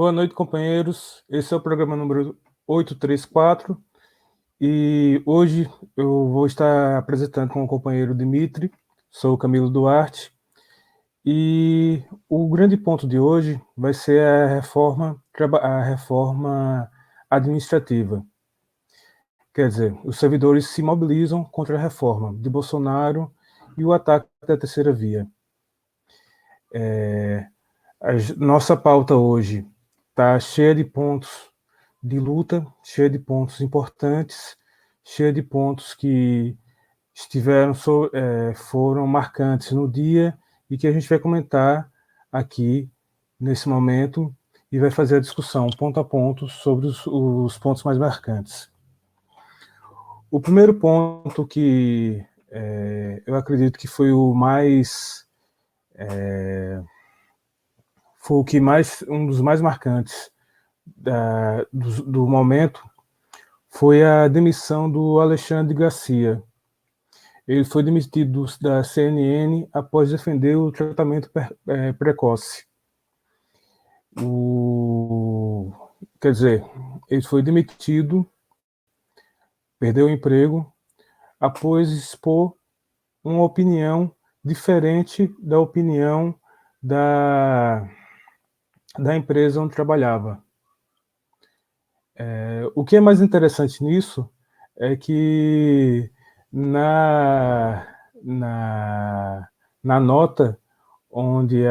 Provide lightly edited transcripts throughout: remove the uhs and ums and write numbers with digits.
Boa noite, companheiros. Esse é o programa número 834 e hoje eu vou estar apresentando com o companheiro Dimitri. Sou o Camilo Duarte e o grande ponto de hoje vai ser a reforma administrativa. Quer dizer, os servidores se mobilizam contra a reforma de Bolsonaro e o ataque da terceira via. Nossa pauta hoje está cheia de pontos de luta, cheia de pontos importantes, cheia de pontos que foram marcantes no dia e que a gente vai comentar aqui nesse momento e vai fazer a discussão ponto a ponto sobre os pontos mais marcantes. O primeiro ponto que eu acredito que foi um dos mais marcantes do momento foi a demissão do Alexandre Garcia. Ele foi demitido da CNN após defender o tratamento precoce. Quer dizer, ele foi demitido, perdeu o emprego, após expor uma opinião diferente da opinião da empresa onde trabalhava. O que é mais interessante nisso é que na nota onde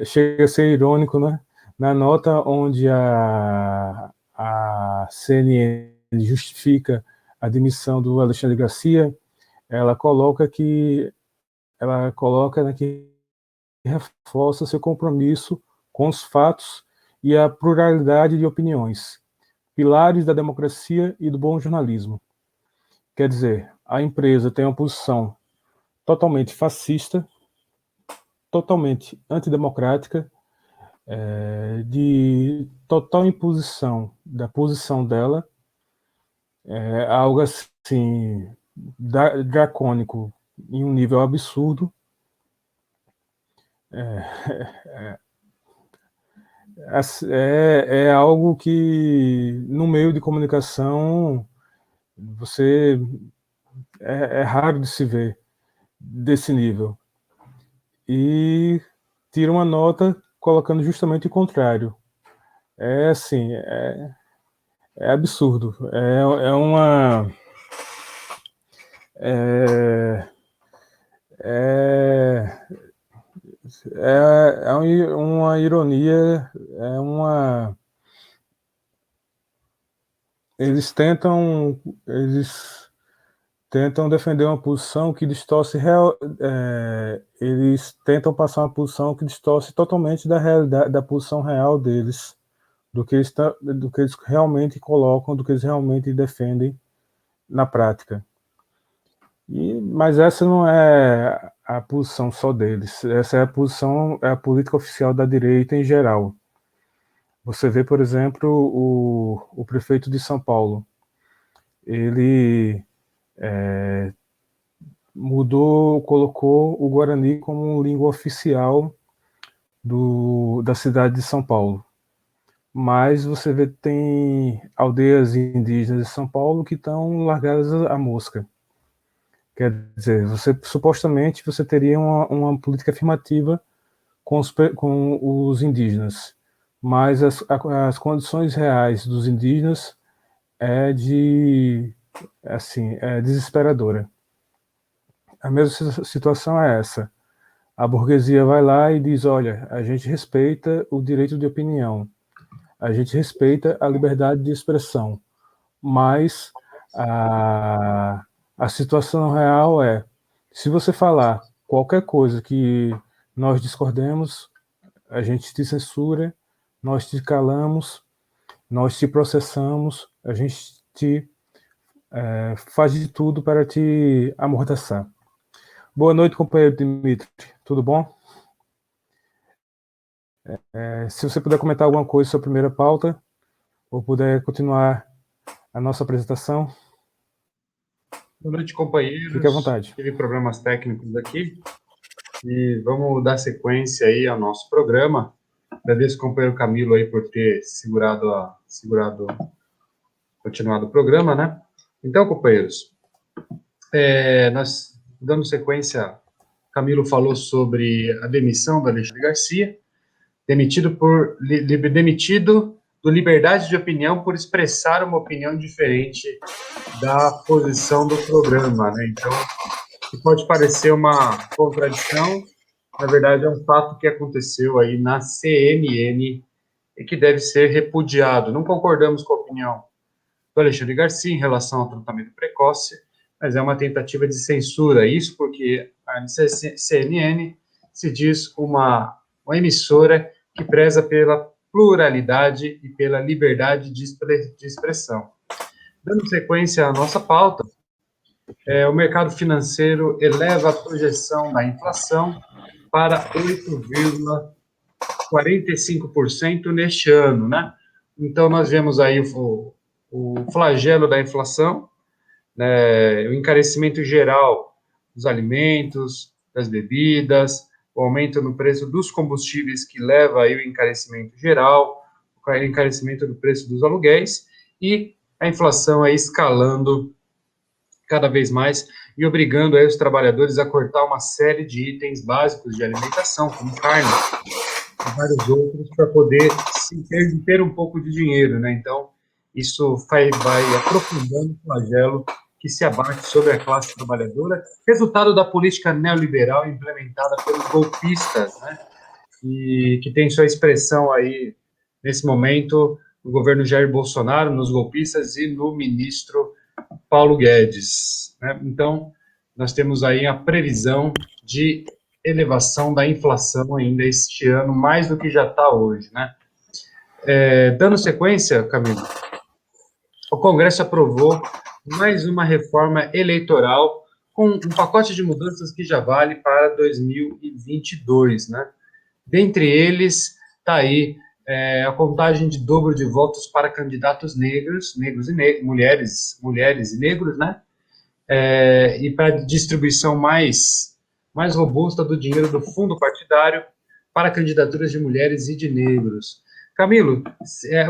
chega a ser irônico, né? Na nota onde a CNN justifica a demissão do Alexandre Garcia, ela coloca que reforça seu compromisso com os fatos e a pluralidade de opiniões, pilares da democracia e do bom jornalismo. Quer dizer, a empresa tem uma posição totalmente fascista, totalmente antidemocrática, de total imposição da posição dela, algo assim dracônico em um nível absurdo. É algo que no meio de comunicação é raro de se ver desse nível. E tira uma nota colocando justamente o contrário. É assim, é absurdo. Uma ironia, eles tentam defender uma posição que distorce eles tentam passar uma posição que distorce totalmente da realidade, da posição real deles, do que eles realmente colocam, do que eles realmente defendem na prática. Mas essa não é a posição só deles, essa é a política oficial da direita em geral. Você vê, por exemplo, o prefeito de São Paulo, ele colocou o Guarani como língua oficial da cidade de São Paulo. Mas você vê, tem aldeias indígenas de São Paulo que estão largadas à mosca. Quer dizer, supostamente você teria uma política afirmativa com os indígenas, mas as condições reais dos indígenas é desesperadora. A mesma situação é essa. A burguesia vai lá e diz, olha, a gente respeita o direito de opinião, a gente respeita a liberdade de expressão, mas a situação real é, se você falar qualquer coisa que nós discordemos, a gente te censura, nós te calamos, nós te processamos, a gente faz de tudo para te amordaçar. Boa noite, companheiro Dimitri. Tudo bom? Se você puder comentar alguma coisa sobre a primeira pauta, ou puder continuar a nossa apresentação. Boa noite, companheiros. Fique à vontade. Tive problemas técnicos aqui e vamos dar sequência aí ao nosso programa. Agradeço o companheiro Camilo aí por ter continuado o programa, né? Então, companheiros, nós dando sequência, Camilo falou sobre a demissão do Alexandre Garcia, demitido do liberdade de opinião por expressar uma opinião diferente da posição do programa, né? Então, que pode parecer uma contradição, na verdade é um fato que aconteceu aí na CNN e que deve ser repudiado. Não concordamos com a opinião do Alexandre Garcia em relação ao tratamento precoce, mas é uma tentativa de censura. Isso porque a CNN se diz uma emissora que preza pela pluralidade e pela liberdade de expressão. Dando sequência à nossa pauta, o mercado financeiro eleva a projeção da inflação para 8,45% neste ano, né? Então, nós vemos aí o flagelo da inflação, né, o encarecimento geral dos alimentos, das bebidas, o aumento no preço dos combustíveis que leva aí o encarecimento geral, o encarecimento do preço dos aluguéis e a inflação aí escalando cada vez mais e obrigando aí os trabalhadores a cortar uma série de itens básicos de alimentação, como carne e vários outros, para poder ter um pouco de dinheiro, né? Então, isso vai aprofundando o flagelo que se abate sobre a classe trabalhadora, resultado da política neoliberal implementada pelos golpistas, né? E que tem sua expressão aí, nesse momento, no governo Jair Bolsonaro, nos golpistas e no ministro Paulo Guedes, né? Então, nós temos aí a previsão de elevação da inflação ainda este ano, mais do que já está hoje, né? Dando sequência, Camilo, o Congresso aprovou mais uma reforma eleitoral com um pacote de mudanças que já vale para 2022, né? Dentre eles, está aí a contagem de dobro de votos para candidatos negros e mulheres e negros, né? E para distribuição mais robusta do dinheiro do fundo partidário para candidaturas de mulheres e de negros. Camilo,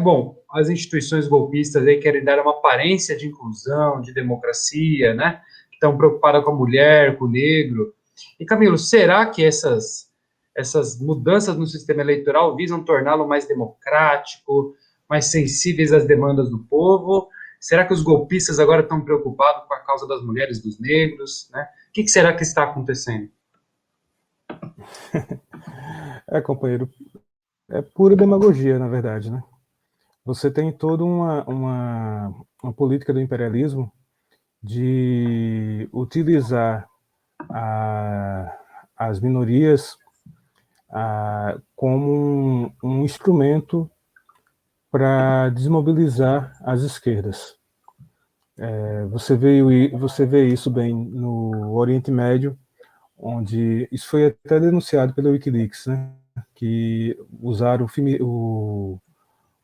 bom, as instituições golpistas aí querem dar uma aparência de inclusão, de democracia, né? Estão preocupadas com a mulher, com o negro. E, Camilo, será que essas mudanças no sistema eleitoral visam torná-lo mais democrático, mais sensíveis às demandas do povo? Será que os golpistas agora estão preocupados com a causa das mulheres, dos negros, né? O que será que está acontecendo? Companheiro, é pura demagogia, na verdade, né? Você tem toda uma política do imperialismo de utilizar as minorias como um instrumento para desmobilizar as esquerdas. Você vê isso bem no Oriente Médio, onde isso foi até denunciado pelo Wikileaks, né? Que usaram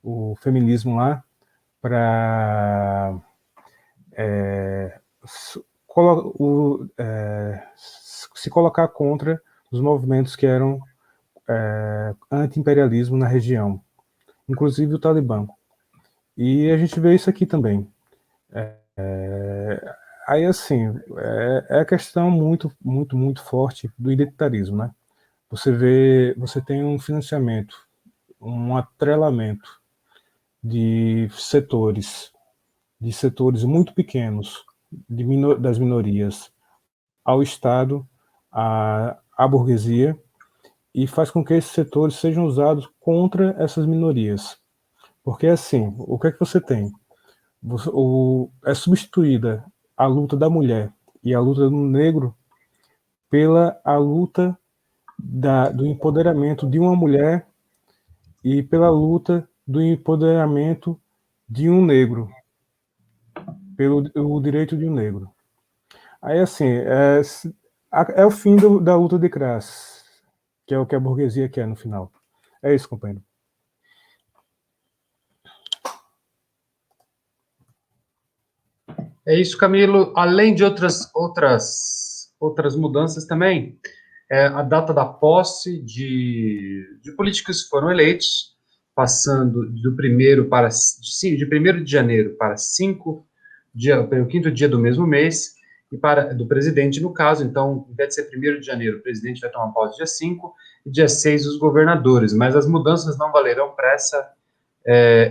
o feminismo lá para se colocar contra os movimentos que eram anti-imperialismo na região, inclusive o Talibã. E a gente vê isso aqui também. Aí, assim, a questão muito, muito, muito forte do identitarismo, né? Você tem um financiamento, um atrelamento de setores muito pequenos das minorias ao Estado, à burguesia, e faz com que esses setores sejam usados contra essas minorias. Porque, assim, o que é que você tem? É substituída a luta da mulher e a luta do negro pela a luta do empoderamento de uma mulher e pela luta do empoderamento de um negro, pelo o direito de um negro. Aí, assim, é o fim da luta de classes, que é o que a burguesia quer no final. É isso, companheiro. É isso, Camilo. Além de outras mudanças também, a data da posse de políticos que foram eleitos, passando do primeiro para de 1º de janeiro para 5 dia, para o 5º dia do mesmo mês, e para do presidente, no caso. Então, em vez de ser 1º de janeiro, o presidente vai tomar posse dia 5, e dia 6 os governadores, mas as mudanças não valerão para essa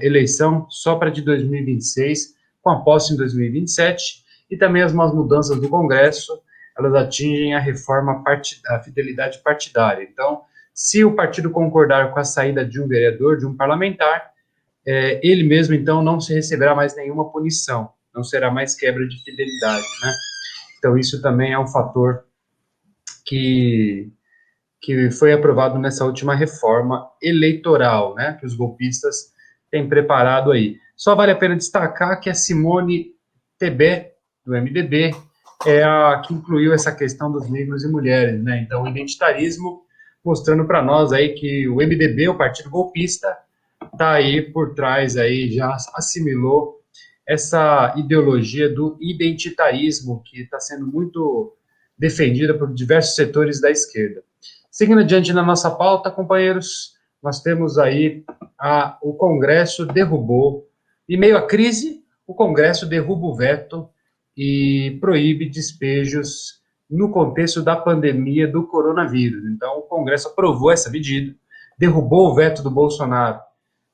eleição, só para de 2026, com a posse em 2027, e também as mudanças do Congresso, elas atingem a fidelidade partidária. Então, se o partido concordar com a saída de um vereador, de um parlamentar, ele mesmo, então, não se receberá mais nenhuma punição, não será mais quebra de fidelidade, né? Então, isso também é um fator que foi aprovado nessa última reforma eleitoral, né, que os golpistas têm preparado aí. Só vale a pena destacar que a Simone Tebet, do MDB, é a que incluiu essa questão dos negros e mulheres, né? Então, o identitarismo mostrando para nós aí que o MDB, o partido golpista, está aí por trás, aí já assimilou essa ideologia do identitarismo que está sendo muito defendida por diversos setores da esquerda. Seguindo adiante na nossa pauta, companheiros, nós temos aí o Congresso derrubou, em meio à crise, o Congresso derruba o veto e proíbe despejos no contexto da pandemia do coronavírus. Então, o Congresso aprovou essa medida, derrubou o veto do Bolsonaro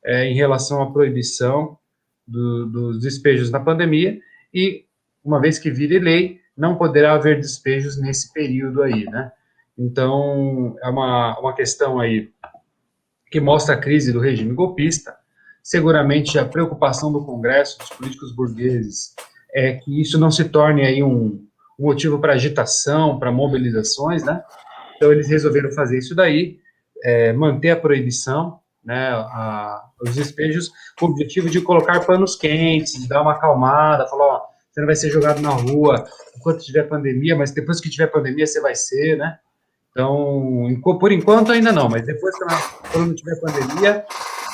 em relação à proibição dos despejos na pandemia, e, uma vez que vire lei, não poderá haver despejos nesse período aí, né? Então, é uma questão aí que mostra a crise do regime golpista. Seguramente a preocupação do Congresso, dos políticos burgueses, é que isso não se torne aí um motivo para agitação, para mobilizações, né? Então, eles resolveram fazer isso daí, manter a proibição, né, os despejos, com o objetivo de colocar panos quentes, de dar uma acalmada, falar, ó, você não vai ser jogado na rua enquanto tiver pandemia, mas depois que tiver pandemia você vai ser, né? Então, por enquanto ainda não, mas depois, quando tiver pandemia,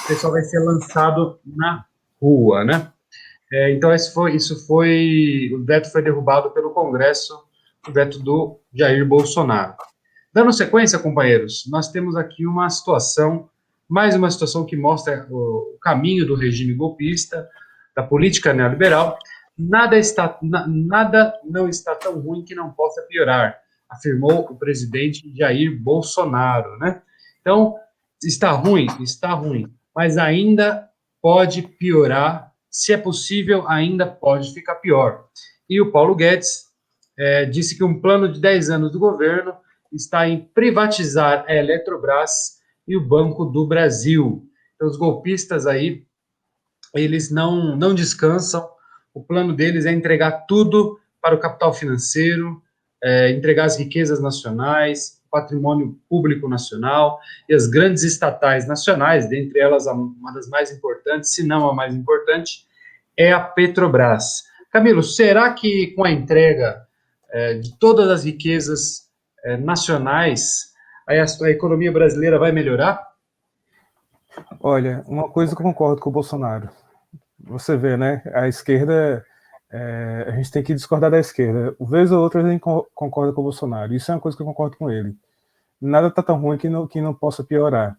o pessoal vai ser lançado na rua, né? Então, o veto foi derrubado pelo Congresso, o veto do Jair Bolsonaro. Dando sequência, companheiros, nós temos aqui mais uma situação que mostra o caminho do regime golpista, da política neoliberal. Nada não está tão ruim que não possa piorar, afirmou o presidente Jair Bolsonaro, né? Então, está ruim, mas ainda pode piorar. Se é possível, ainda pode ficar pior. E o Paulo Guedes disse que um plano de 10 anos do governo está em privatizar a Eletrobras e o Banco do Brasil. Então, os golpistas aí, eles não descansam. O plano deles é entregar tudo para o capital financeiro, entregar as riquezas nacionais, patrimônio público nacional e as grandes estatais nacionais, dentre elas uma das mais importantes, se não a mais importante, é a Petrobras. Camilo, será que com a entrega de todas as riquezas nacionais, aí a economia brasileira vai melhorar? Olha, uma coisa que eu concordo com o Bolsonaro. Você vê, né? A esquerda, a gente tem que discordar da esquerda. Vez ou outra a gente concorda com o Bolsonaro. Isso é uma coisa que eu concordo com ele. Nada está tão ruim que não possa piorar.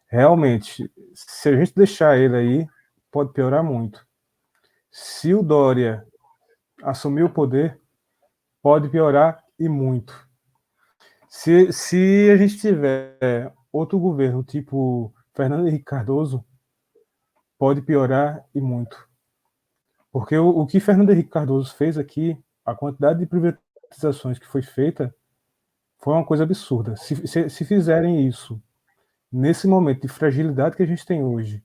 Realmente, se a gente deixar ele aí, pode piorar muito. Se o Dória assumir o poder, pode piorar e muito. Se a gente tiver outro governo, tipo Fernando Henrique Cardoso, pode piorar e muito. Porque o que Fernando Henrique Cardoso fez aqui, a quantidade de privatizações que foi feita, foi uma coisa absurda. Se fizerem isso nesse momento de fragilidade que a gente tem hoje,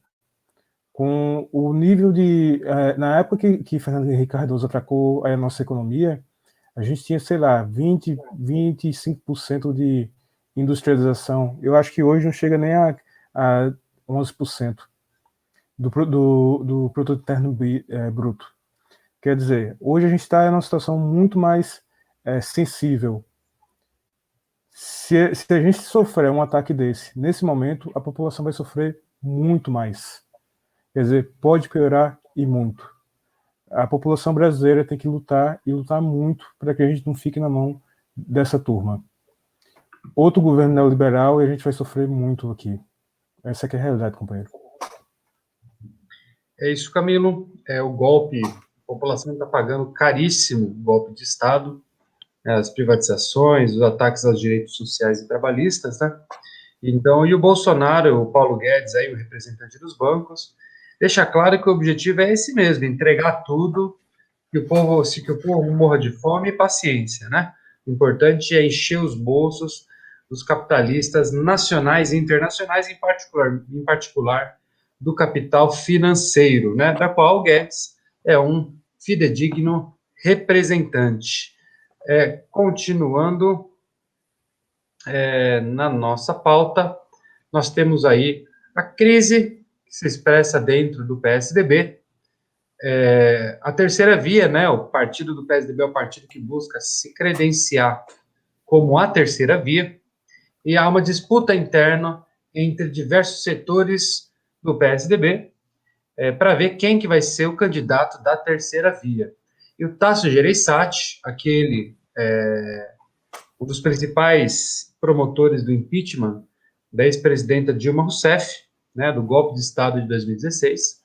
com o nível de... na época que Fernando Henrique Cardoso atacou a nossa economia, a gente tinha, sei lá, 25% de industrialização. Eu acho que hoje não chega nem a 11% do produto interno bruto. Quer dizer, hoje a gente está em uma situação muito mais sensível. Se a gente sofrer um ataque desse, nesse momento, a população vai sofrer muito mais. Quer dizer, pode piorar e muito. A população brasileira tem que lutar, e lutar muito, para que a gente não fique na mão dessa turma. outro governo neoliberal e a gente vai sofrer muito aqui. Essa é que é a realidade, companheiro. É isso, Camilo. É o golpe, a população está pagando caríssimo o golpe de Estado, né, as privatizações, os ataques aos direitos sociais e trabalhistas, né? Então, e o Bolsonaro, o Paulo Guedes, aí, o representante dos bancos, deixa claro que o objetivo é esse mesmo, entregar tudo, que o povo morra de fome e paciência, né? O importante é encher os bolsos dos capitalistas nacionais e internacionais, em particular do capital financeiro, né? Da qual o Guedes é um fidedigno representante. Continuando na nossa pauta, nós temos aí a crise que se expressa dentro do PSDB. A terceira via, né, o partido do PSDB é o partido que busca se credenciar como a terceira via, e há uma disputa interna entre diversos setores do PSDB para ver quem que vai ser o candidato da terceira via. E o Tasso Gereissati, um dos principais promotores do impeachment da ex-presidenta Dilma Rousseff, né, do golpe de Estado de 2016,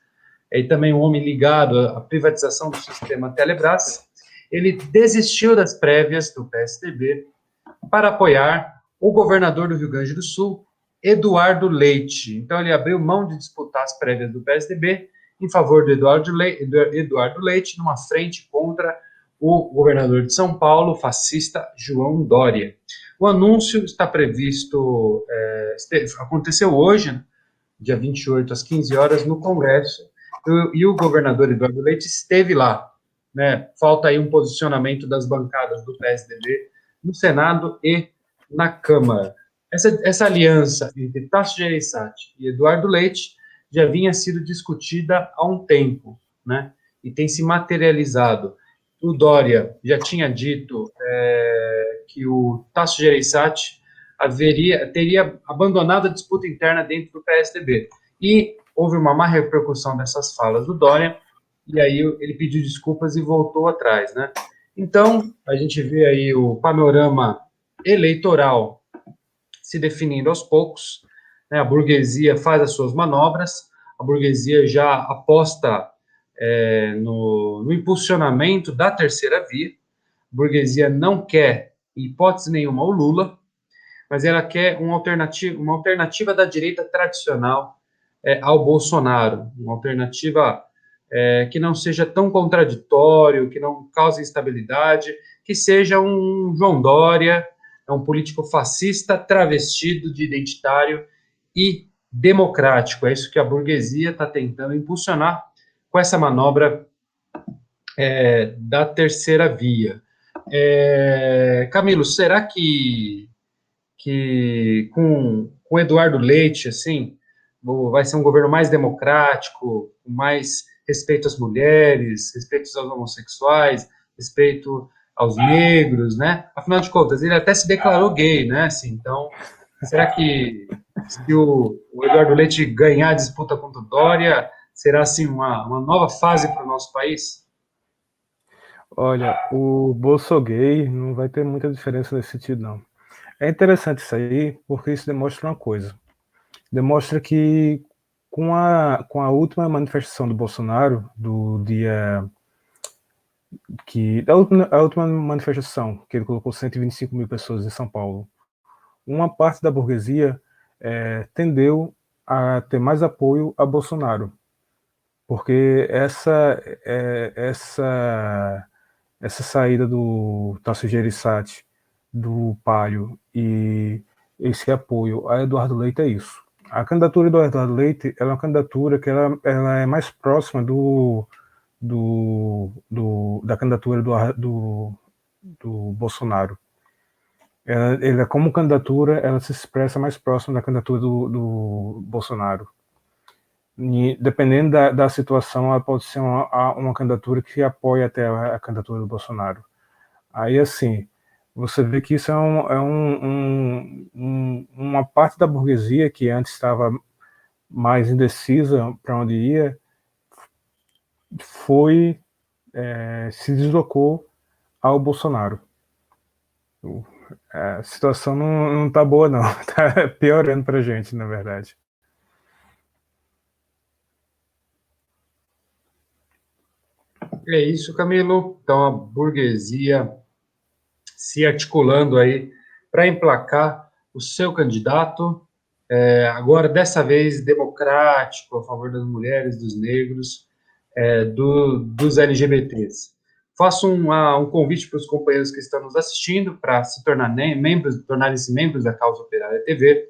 e também um homem ligado à privatização do sistema Telebrás, ele desistiu das prévias do PSDB para apoiar o governador do Rio Grande do Sul, Eduardo Leite. Então, ele abriu mão de disputar as prévias do PSDB em favor do Eduardo Leite, numa frente contra o governador de São Paulo, fascista João Dória. O anúncio está previsto, aconteceu hoje, dia 28, às 15 horas, no Congresso, e o governador Eduardo Leite esteve lá. Né? Falta aí um posicionamento das bancadas do PSDB no Senado e na Câmara. Essa aliança entre Tasso Gereissati e Eduardo Leite já vinha sido discutida há um tempo, né? E tem se materializado. O Dória já tinha dito que o Tasso Gereissati teria abandonado a disputa interna dentro do PSDB. E houve uma má repercussão dessas falas do Dória, e aí ele pediu desculpas e voltou atrás, né? Então, a gente vê aí o panorama eleitoral se definindo aos poucos, né? A burguesia faz as suas manobras, a burguesia já aposta no impulsionamento da terceira via, a burguesia não quer, em hipótese nenhuma, o Lula, mas ela quer uma alternativa da direita tradicional ao Bolsonaro, uma alternativa que não seja tão contraditório, que não cause instabilidade, que seja um João Dória, um político fascista travestido de identitário e democrático. É isso que a burguesia está tentando impulsionar com essa manobra da terceira via. Camilo, será que com Eduardo Leite, assim, vai ser um governo mais democrático, com mais respeito às mulheres, respeito aos homossexuais, respeito aos negros, né? Afinal de contas, ele até se declarou gay, né? Assim, então, será que se o Eduardo Leite ganhar a disputa contra o Dória, será, assim, uma nova fase para o nosso país? Olha, o Bolso gay não vai ter muita diferença nesse sentido, não. É interessante isso aí, porque isso demonstra uma coisa. Demonstra que com a última manifestação do Bolsonaro, do dia a última manifestação, que ele colocou 125 mil pessoas em São Paulo, uma parte da burguesia tendeu a ter mais apoio a Bolsonaro, porque essa saída do Tasso Gereissati, do Palio e esse apoio a Eduardo Leite é isso. A candidatura do Eduardo Leite ela é uma candidatura que ela é mais próxima da candidatura do Bolsonaro. Ela, como candidatura, ela se expressa mais próxima da candidatura do Bolsonaro. E, dependendo da situação, ela pode ser uma candidatura que apoia até a candidatura do Bolsonaro. Aí, assim, você vê que isso uma parte da burguesia que antes estava mais indecisa para onde ia, se deslocou ao Bolsonaro. A situação não tá boa, não. Tá piorando pra gente, na verdade. É isso, Camilo. Então, a burguesia se articulando aí para emplacar o seu candidato, agora dessa vez democrático, a favor das mulheres, dos negros, dos LGBTs. Faço um convite para os companheiros que estão nos assistindo para se tornarem-se membros da Causa Operária TV,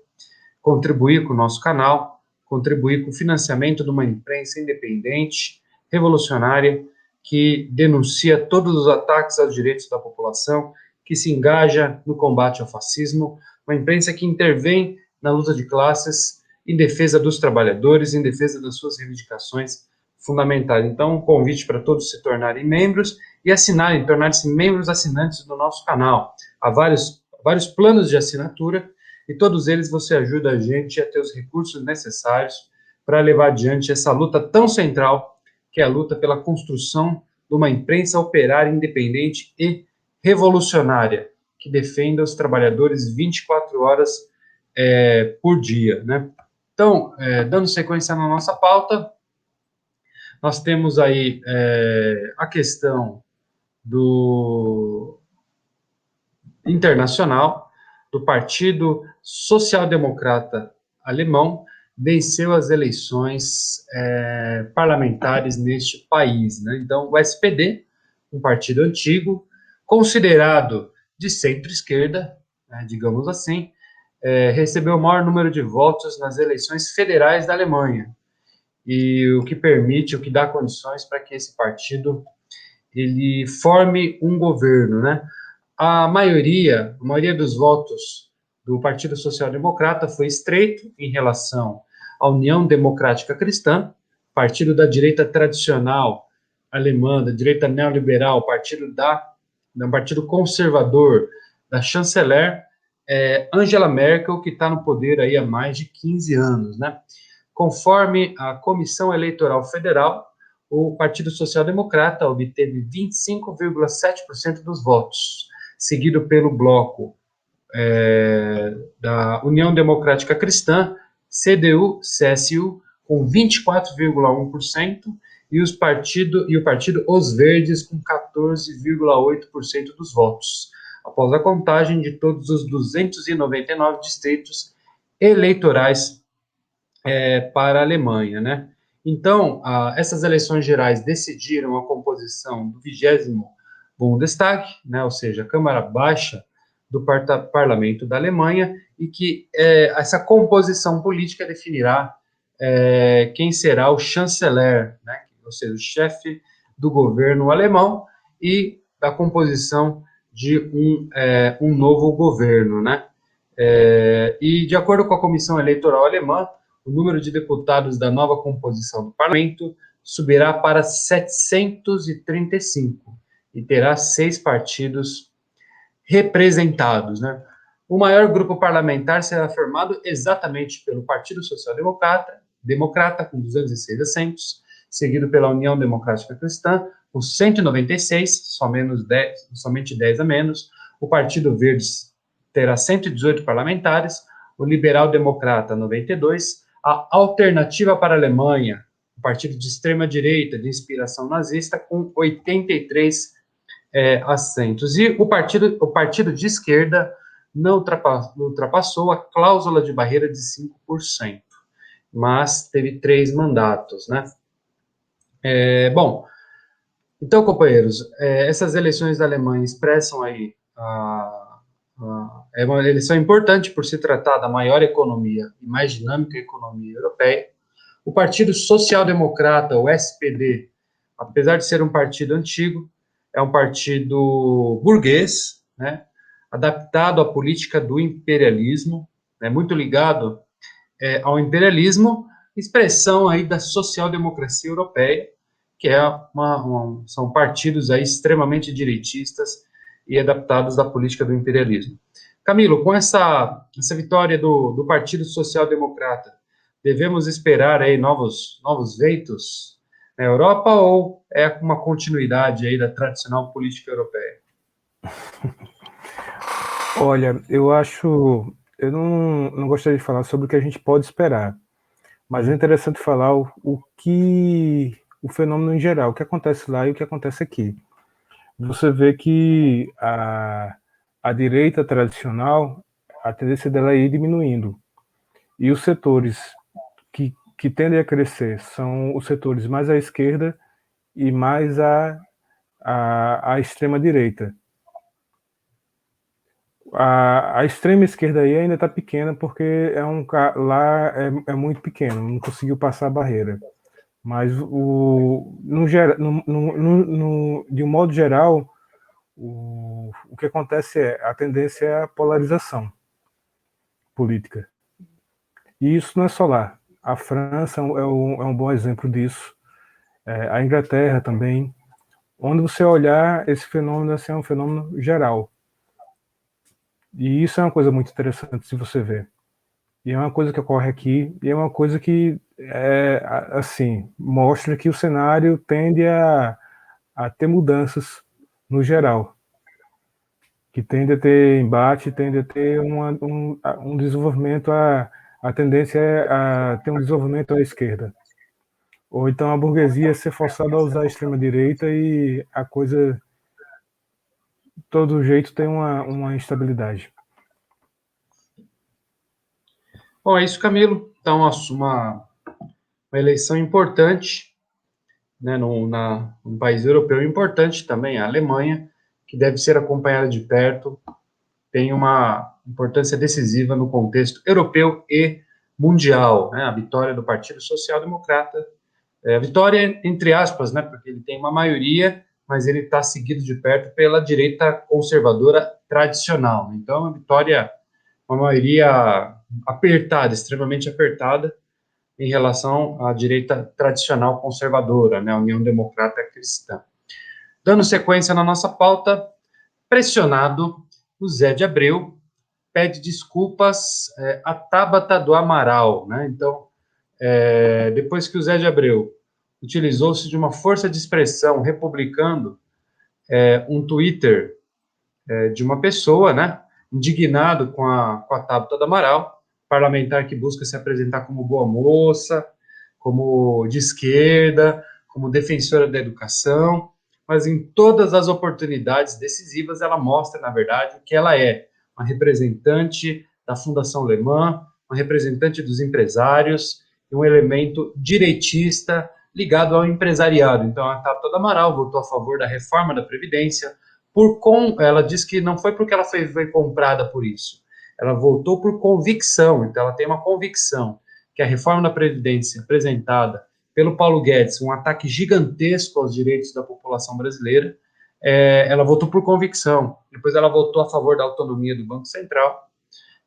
contribuir com o nosso canal, contribuir com o financiamento de uma imprensa independente, revolucionária, que denuncia todos os ataques aos direitos da população, que se engaja no combate ao fascismo, uma imprensa que intervém na luta de classes, em defesa dos trabalhadores, em defesa das suas reivindicações fundamentais. Então, um convite para todos se tornarem membros e assinarem, tornarem-se membros assinantes do nosso canal. Há vários planos de assinatura e todos eles você ajuda a gente a ter os recursos necessários para levar adiante essa luta tão central, que é a luta pela construção de uma imprensa operária independente e revolucionária, que defenda os trabalhadores 24 horas por dia, né? Então, dando sequência na nossa pauta, nós temos aí a questão do internacional, do Partido Social Democrata Alemão, venceu as eleições parlamentares neste país, né? Então, o SPD, um partido antigo, considerado de centro-esquerda, né, digamos assim, recebeu o maior número de votos nas eleições federais da Alemanha, e o que dá condições para que esse partido ele forme um governo, né? A maioria dos votos do Partido Social Democrata foi estreito em relação à União Democrática Cristã, partido da direita tradicional alemã, da direita neoliberal, partido conservador da chanceler Angela Merkel, que está no poder aí há mais de 15 anos, né? Conforme a Comissão Eleitoral Federal, o Partido Social Democrata obteve 25,7% dos votos, seguido pelo bloco da União Democrática Cristã, CDU, CSU, com 24,1%, e o partido Os Verdes, com 14,8% dos votos, após a contagem de todos os 299 distritos eleitorais para a Alemanha, né? Então, essas eleições gerais decidiram a composição do 20º Bundestag, né, ou seja, a Câmara Baixa do Parlamento da Alemanha, e que essa composição política definirá quem será o chanceler, né, ou seja, o chefe do governo alemão, e da composição de um novo governo, né? E, de acordo com a Comissão Eleitoral Alemã, o número de deputados da nova composição do parlamento subirá para 735 e terá 6 partidos representados, né? O maior grupo parlamentar será formado exatamente pelo Partido Social Democrata, com 206 assentos, seguido pela União Democrática Cristã, com 196, somente 10 a menos. O Partido Verde terá 118 parlamentares, o Liberal Democrata, 92, a Alternativa para a Alemanha, um partido de extrema-direita, de inspiração nazista, com 83 assentos. E o partido de esquerda não ultrapassou a cláusula de barreira de 5%, mas teve 3 mandatos, né? Bom, então, companheiros, essas eleições da Alemanha expressam aí é uma eleição importante por se tratar da maior economia e mais dinâmica economia europeia. O Partido Social Democrata, o SPD, apesar de ser um partido antigo, é um partido burguês, né, adaptado à política do imperialismo, né, muito ligado ao imperialismo, expressão aí da social-democracia europeia, que são partidos aí extremamente direitistas e adaptados à política do imperialismo. Camilo, com essa vitória do Partido Social Democrata, devemos esperar aí novos ventos na Europa, ou é uma continuidade aí da tradicional política europeia? Olha, eu não gostaria de falar sobre o que a gente pode esperar, mas é interessante falar o fenômeno em geral, o que acontece lá e o que acontece aqui. Você vê que a direita tradicional, a tendência dela é ir diminuindo. E os setores que tendem a crescer são os setores mais à esquerda e mais à extrema-direita. A extrema esquerda aí ainda está pequena porque lá é muito pequeno, não conseguiu passar a barreira. Mas de um modo geral, o que acontece a tendência é a polarização política. E isso não é só lá. A França é um bom exemplo disso. A Inglaterra também. Onde você olhar, esse fenômeno assim, é um fenômeno geral. E isso é uma coisa muito interessante se você ver. E é uma coisa que ocorre aqui, e é uma coisa que, assim, mostra que o cenário tende a ter mudanças no geral, que tende a ter embate, tende a ter um desenvolvimento, a tendência é a ter um desenvolvimento à esquerda. Ou então a burguesia ser forçada a usar a extrema-direita e a coisa, de todo jeito, tem uma instabilidade. Bom, é isso, Camilo. Então, uma eleição importante, né, num país europeu importante também, a Alemanha, que deve ser acompanhada de perto, tem uma importância decisiva no contexto europeu e mundial, né? A vitória do Partido Social Democrata, a vitória entre aspas, né? Porque ele tem uma maioria, mas ele está seguido de perto pela direita conservadora tradicional. Então, é uma vitória, uma maioria apertada, extremamente apertada, em relação à direita tradicional conservadora, né? A União Democrata Cristã. Dando sequência na nossa pauta, pressionado, o Zé de Abreu pede desculpas a Tabata do Amaral, né? Então, depois que o Zé de Abreu utilizou-se de uma força de expressão republicando um Twitter de uma pessoa, né? Indignado com a Tabata do Amaral, parlamentar que busca se apresentar como boa moça, como de esquerda, como defensora da educação, mas em todas as oportunidades decisivas ela mostra, na verdade, que ela é uma representante da Fundação Alemã, uma representante dos empresários e um elemento direitista ligado ao empresariado. Então, a Tabata do Amaral votou a favor da reforma da Previdência, ela diz que não foi porque ela foi comprada por isso, ela votou por convicção, então ela tem uma convicção que a reforma da Previdência apresentada pelo Paulo Guedes, um ataque gigantesco aos direitos da população brasileira, ela votou por convicção. Depois ela votou a favor da autonomia do Banco Central,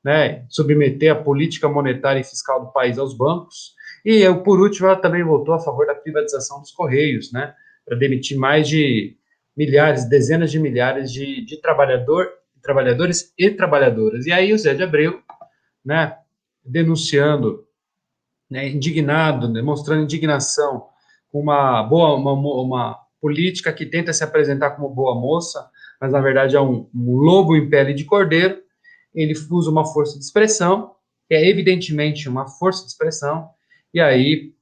né, submeter a política monetária e fiscal do país aos bancos. E, por último, ela também votou a favor da privatização dos Correios, né, para demitir mais de milhares, dezenas de milhares de trabalhadores e trabalhadoras. E aí o Zé de Abreu, né, denunciando, né, indignado, demonstrando indignação com uma política que tenta se apresentar como boa moça, mas na verdade é um lobo em pele de cordeiro. Ele usa uma força de expressão, que é evidentemente uma força de expressão, e aí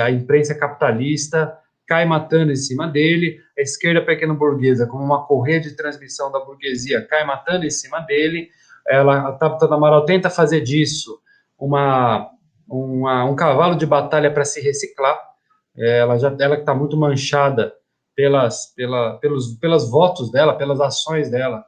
a imprensa capitalista cai matando em cima dele, a esquerda pequeno-burguesa, como uma correia de transmissão da burguesia, cai matando em cima dele. A Tabata do Amaral tenta fazer disso um cavalo de batalha para se reciclar. Ela que está muito manchada pelas votos dela, pelas ações dela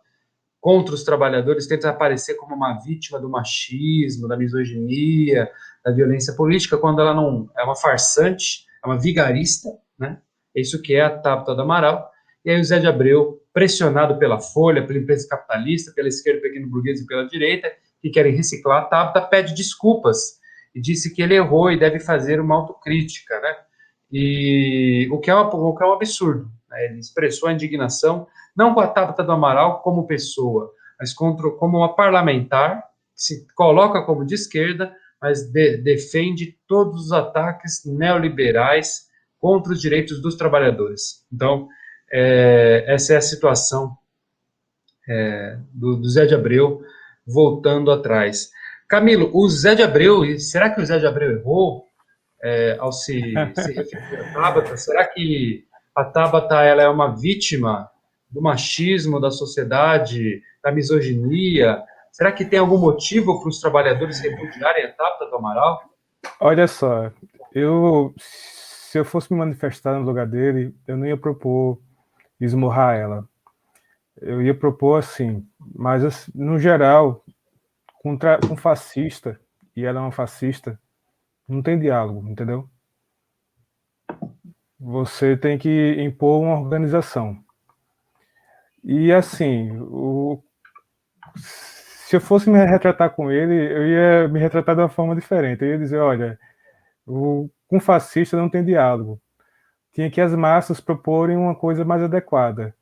contra os trabalhadores, tenta aparecer como uma vítima do machismo, da misoginia, da violência política, quando ela não é uma farsante, é uma vigarista, né? É isso que é a Tabata do Amaral. E aí o Zé de Abreu, pressionado pela Folha, pela imprensa capitalista, pela esquerda pequeno burguesa e pela direita, que querem reciclar a Tabata, pede desculpas e disse que ele errou e deve fazer uma autocrítica, né? E o que é um absurdo, né? Ele expressou a indignação não com a Tabata do Amaral como pessoa, mas como uma parlamentar que se coloca como de esquerda, mas defende todos os ataques neoliberais contra os direitos dos trabalhadores. Então, essa é a situação do Zé de Abreu, voltando atrás. Camilo, o Zé de Abreu, será que o Zé de Abreu errou ao se referir a Tabata? Será que a Tabata ela é uma vítima do machismo da sociedade, da misoginia? Será que tem algum motivo para os trabalhadores repudiarem a Tabata do Amaral? Olha só, se eu fosse me manifestar no lugar dele, eu não ia propor esmurrar ela. Eu ia propor assim, mas assim, no geral, com fascista, e ela é uma fascista, não tem diálogo, entendeu? Você tem que impor uma organização. E assim, se eu fosse me retratar com ele, eu ia me retratar de uma forma diferente. Eu ia dizer, olha, com fascista não tem diálogo. Tinha que as massas proporem uma coisa mais adequada.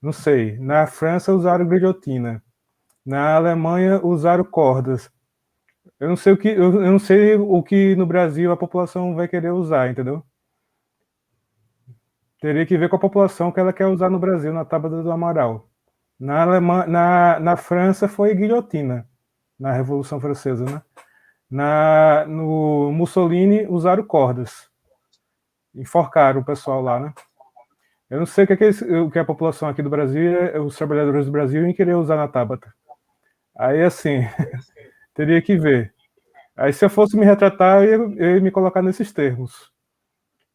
Não sei, na França usaram guilhotina, na Alemanha usaram cordas. Eu não sei o que no Brasil a população vai querer usar, entendeu? Teria que ver com a população que ela quer usar no Brasil, na Tábua do Amaral. Na França foi guilhotina, na Revolução Francesa, né? No Mussolini usaram cordas, enforcaram o pessoal lá, né? Eu não sei o que a população aqui do Brasil, os trabalhadores do Brasil, iam querer usar na Tabata. Aí, assim, teria que ver. Aí, se eu fosse me retratar, eu ia me colocar nesses termos.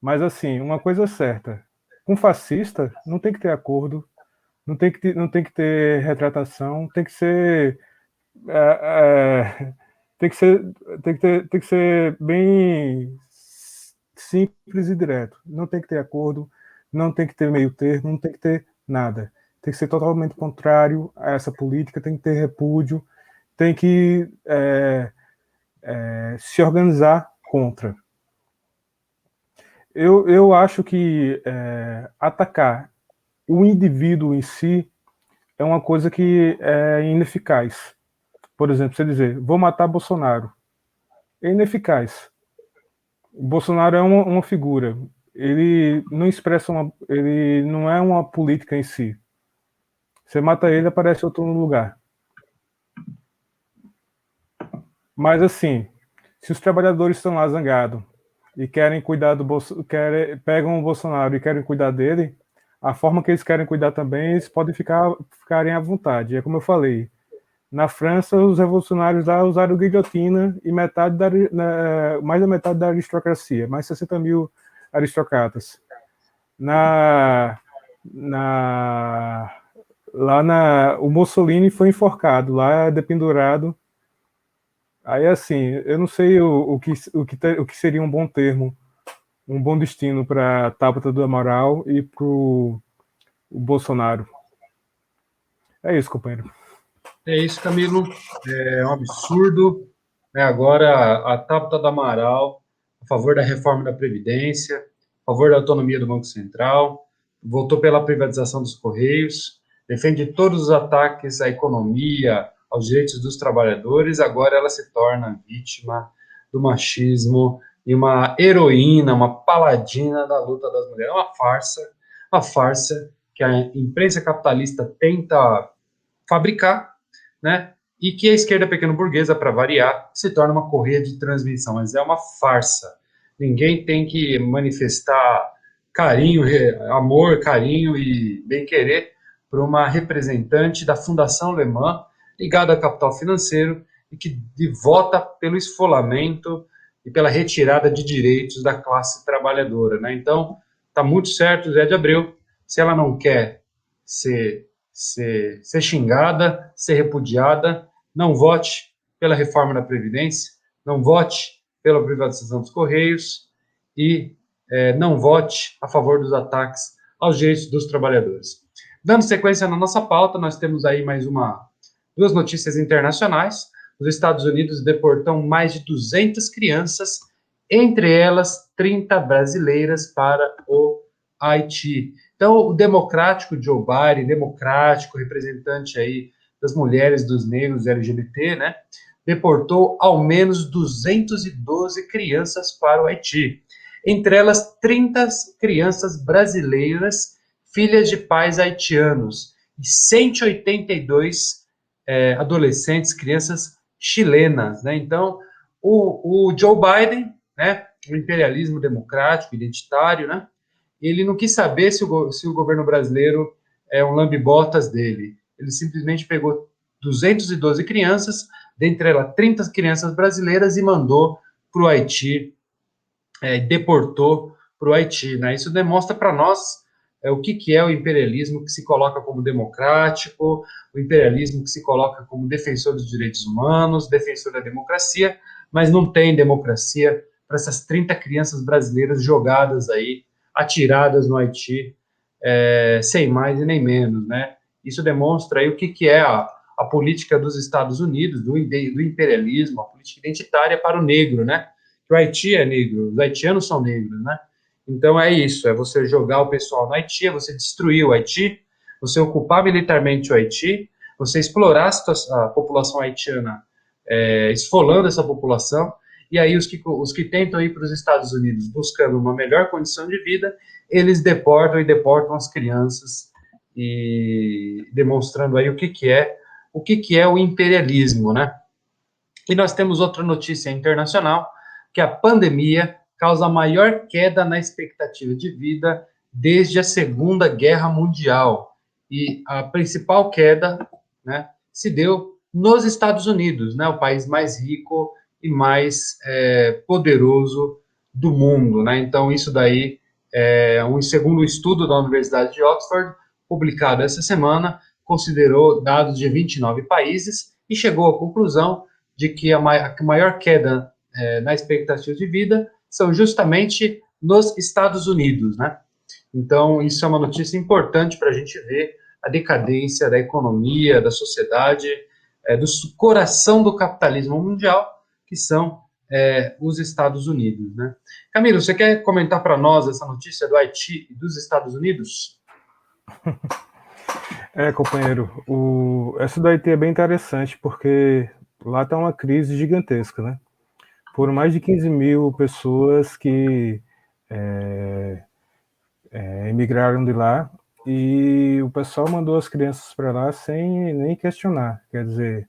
Mas, assim, uma coisa é certa: com fascista, não tem que ter acordo, não tem que ter retratação, tem que ser. É, é, tem que ser, tem que ser bem simples e direto. Não tem que ter acordo, não tem que ter meio termo, não tem que ter nada. Tem que ser totalmente contrário a essa política, tem que ter repúdio, tem que se organizar contra. Eu acho que atacar o indivíduo em si é uma coisa que é ineficaz. Por exemplo, você dizer, vou matar Bolsonaro, é ineficaz. O Bolsonaro é uma figura. Ele não expressa ele não é uma política em si. Você mata ele, aparece outro no lugar. Mas assim, se os trabalhadores estão lá zangados e querem cuidar pegam o Bolsonaro e querem cuidar dele, a forma que eles querem cuidar também, eles podem ficarem à vontade. É como eu falei. Na França, os revolucionários lá usaram guilhotina e mais da metade da aristocracia, mais 60 mil aristocratas. Na, na, o Mussolini foi enforcado, lá dependurado. Aí, assim, eu não sei o que seria um bom termo, um bom destino para Tabata do Amaral e para o Bolsonaro. É isso, companheiro. É isso, Camilo. É um absurdo. Agora, a Tabata do Amaral, a favor da reforma da Previdência, a favor da autonomia do Banco Central, votou pela privatização dos Correios, defende todos os ataques à economia, aos direitos dos trabalhadores. Agora ela se torna vítima do machismo e uma heroína, uma paladina da luta das mulheres. É uma farsa que a imprensa capitalista tenta fabricar, né? E que a esquerda pequeno-burguesa, para variar, se torna uma correia de transmissão. Mas é uma farsa. Ninguém tem que manifestar carinho, amor, carinho e bem-querer para uma representante da Fundação Alemã ligada a capital financeiro e que vota pelo esfolamento e pela retirada de direitos da classe trabalhadora, né? Então, está muito certo, Zé de Abreu. Se ela não quer ser xingada, ser repudiada, não vote pela reforma da Previdência, não vote pela privatização dos Correios e não vote a favor dos ataques aos direitos dos trabalhadores. Dando sequência na nossa pauta, nós temos aí duas notícias internacionais. Os Estados Unidos deportam mais de 200 crianças, entre elas 30 brasileiras, para o Haiti. Então, o democrático Joe Biden, democrático, representante aí das mulheres, dos negros, LGBT, né, deportou ao menos 212 crianças para o Haiti. Entre elas, 30 crianças brasileiras, filhas de pais haitianos. e 182 adolescentes, crianças chilenas, né? Então, o Joe Biden, né, o imperialismo democrático, identitário, né, ele não quis saber se o governo brasileiro é um lambe-botas dele. Ele simplesmente pegou 212 crianças, dentre elas 30 crianças brasileiras, e mandou para o Haiti, deportou para o Haiti. Né? Isso demonstra para nós o que é o imperialismo que se coloca como democrático, o imperialismo que se coloca como defensor dos direitos humanos, defensor da democracia, mas não tem democracia para essas 30 crianças brasileiras jogadas aí, atiradas no Haiti, sem mais e nem menos, né? Isso demonstra aí o que é a política dos Estados Unidos, do imperialismo, a política identitária para o negro, né? Que o Haiti é negro, os haitianos são negros, né? Então é isso, é você jogar o pessoal no Haiti, é você destruir o Haiti, você ocupar militarmente o Haiti, você explorar a população haitiana, esfolando essa população, e aí os que tentam ir para os Estados Unidos buscando uma melhor condição de vida, eles deportam e deportam as crianças, e demonstrando aí o que é o imperialismo, né? E nós temos outra notícia internacional, que a pandemia causa a maior queda na expectativa de vida desde a Segunda Guerra Mundial. E a principal queda, né, se deu nos Estados Unidos, né, o país mais rico e mais poderoso do mundo. Né? Então, isso daí segundo um estudo da Universidade de Oxford, publicado essa semana, considerou dados de 29 países e chegou à conclusão de que a maior queda na expectativa de vida são justamente nos Estados Unidos, né? Então, isso é uma notícia importante para a gente ver a decadência da economia, da sociedade, do coração do capitalismo mundial, que são os Estados Unidos, né? Camilo, você quer comentar para nós essa notícia do Haiti e dos Estados Unidos? Companheiro, essa do Haiti é bem interessante, porque lá está uma crise gigantesca, né? Foram mais de 15 mil pessoas que emigraram de lá, e o pessoal mandou as crianças para lá sem nem questionar. Quer dizer,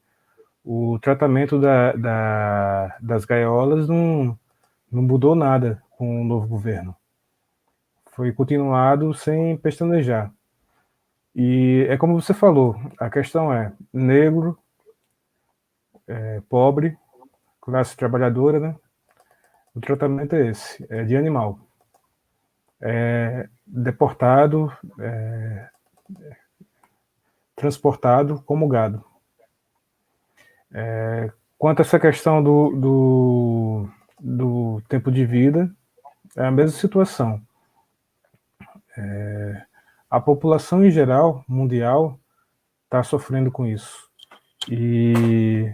o tratamento das gaiolas não mudou nada com o novo governo. Foi continuado sem pestanejar. E é como você falou, a questão é negro, pobre, classe trabalhadora, né? O tratamento é esse, é de animal. Deportado, transportado como gado. Quanto a essa questão do tempo de vida, é a mesma situação. A população em geral, mundial, está sofrendo com isso. E,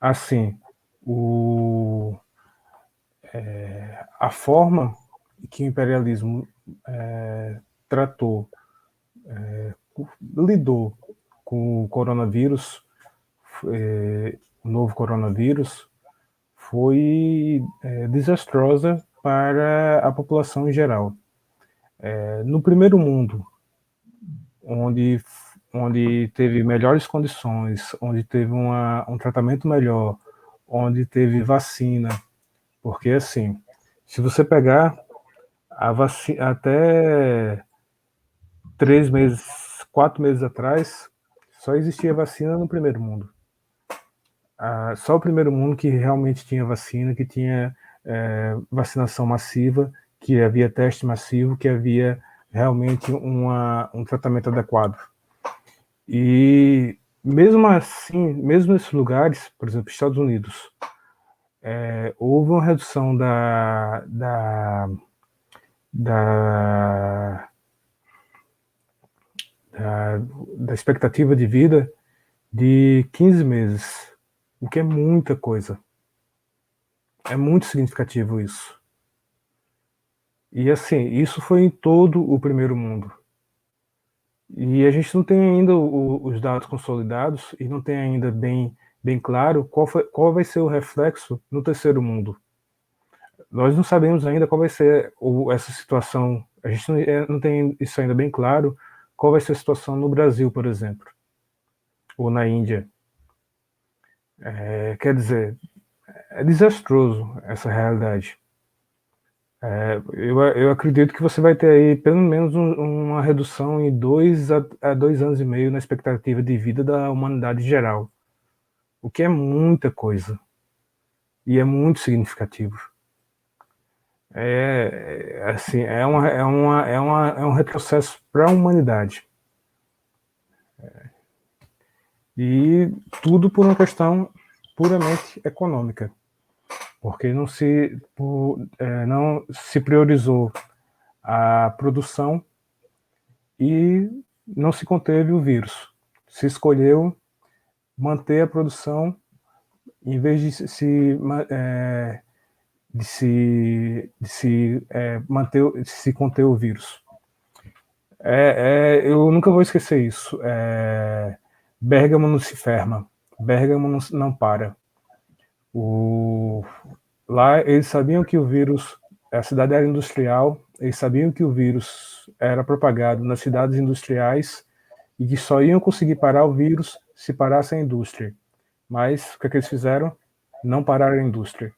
assim, a forma que o imperialismo lidou com o coronavírus, o novo coronavírus, foi desastrosa para a população em geral. No primeiro mundo, onde teve melhores condições, onde teve um tratamento melhor, onde teve vacina, porque assim, se você pegar a vacina até 3 meses, 4 meses atrás, só existia vacina no primeiro mundo. Só o primeiro mundo que realmente tinha vacina, que tinha vacinação massiva, que havia teste massivo, que havia realmente um tratamento adequado. E mesmo assim, mesmo nesses lugares, por exemplo, Estados Unidos, houve uma redução da expectativa de vida de 15 meses, o que é muita coisa. É muito significativo isso. E assim, isso foi em todo o primeiro mundo. E a gente não tem ainda os dados consolidados e não tem ainda bem claro qual vai ser o reflexo no terceiro mundo. Nós não sabemos ainda qual vai ser essa situação, a gente não tem isso ainda bem claro, qual vai ser a situação no Brasil, por exemplo, ou na Índia. Quer dizer, é desastroso essa realidade. Eu acredito que você vai ter aí pelo menos uma redução em 2 a 2 anos e meio na expectativa de vida da humanidade em geral, o que é muita coisa e é muito significativo. Assim, é um retrocesso para a humanidade. E tudo por uma questão puramente econômica, porque não se priorizou a produção e não se conteve o vírus. Se escolheu manter a produção em vez de se conter o vírus. Eu nunca vou esquecer isso. Bérgamo não se ferma, Bérgamo não para. Lá eles sabiam que o vírus, a cidade era industrial, eles sabiam que o vírus era propagado nas cidades industriais e que só iam conseguir parar o vírus se parasse a indústria. Mas o que eles fizeram? Não pararam a indústria.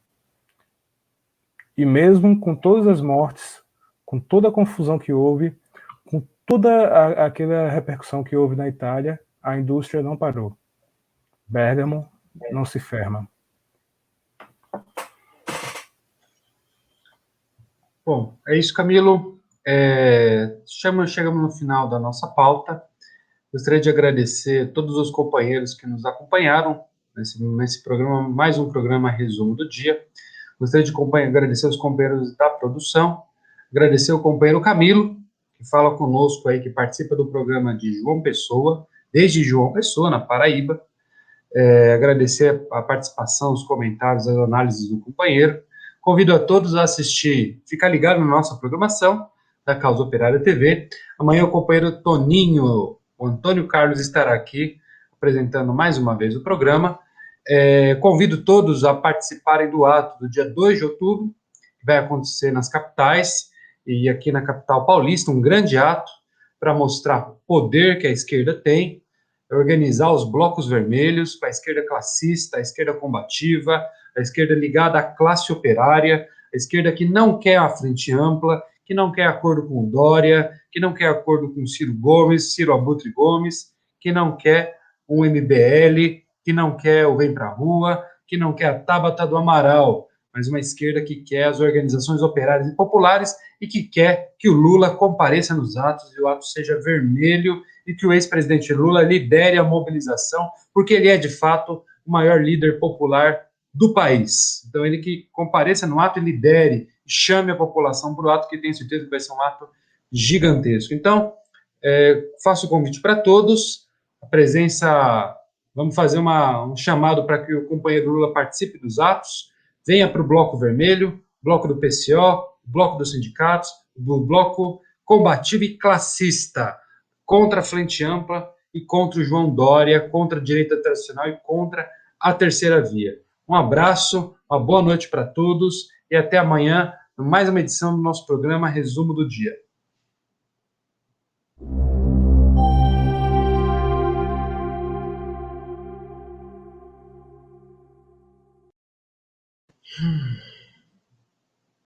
E mesmo com todas as mortes, com toda a confusão que houve, com toda aquela repercussão que houve na Itália, a indústria não parou. Bérgamo não se ferma. Bom, é isso, Camilo. Chegamos no final da nossa pauta. Gostaria de agradecer a todos os companheiros que nos acompanharam nesse programa, mais um programa Resumo do Dia. Gostaria de agradecer os companheiros da produção, agradecer o companheiro Camilo, que fala conosco aí, que participa do programa de João Pessoa, desde João Pessoa, na Paraíba. Agradecer a participação, os comentários, as análises do companheiro. Convido a todos a assistir, ficar ligado na nossa programação da Causa Operária TV. Amanhã o companheiro Toninho, o Antônio Carlos, estará aqui apresentando mais uma vez o programa. Convido todos a participarem do ato do dia 2 de outubro, que vai acontecer nas capitais, e aqui na capital paulista, um grande ato para mostrar o poder que a esquerda tem, organizar os blocos vermelhos para a esquerda classista, a esquerda combativa, a esquerda ligada à classe operária, a esquerda que não quer a frente ampla, que não quer acordo com o Dória, que não quer acordo com Ciro Gomes, Ciro Abutre Gomes, que não quer um MBL, que não quer o Vem Pra Rua, que não quer a Tabata do Amaral, mas uma esquerda que quer as organizações operárias e populares e que quer que o Lula compareça nos atos e o ato seja vermelho e que o ex-presidente Lula lidere a mobilização, porque ele é, de fato, o maior líder popular do país. Então, ele que compareça no ato e lidere, chame a população para o ato, que tenho certeza que vai ser um ato gigantesco. Então, faço o convite para todos, a presença, vamos fazer um chamado para que o companheiro Lula participe dos atos, venha para o Bloco Vermelho, Bloco do PCO, Bloco dos Sindicatos, do Bloco Combativo e Classista, contra a Frente Ampla e contra o João Dória, contra a direita tradicional e contra a terceira via. Um abraço, uma boa noite para todos e até amanhã, mais uma edição do nosso programa Resumo do Dia.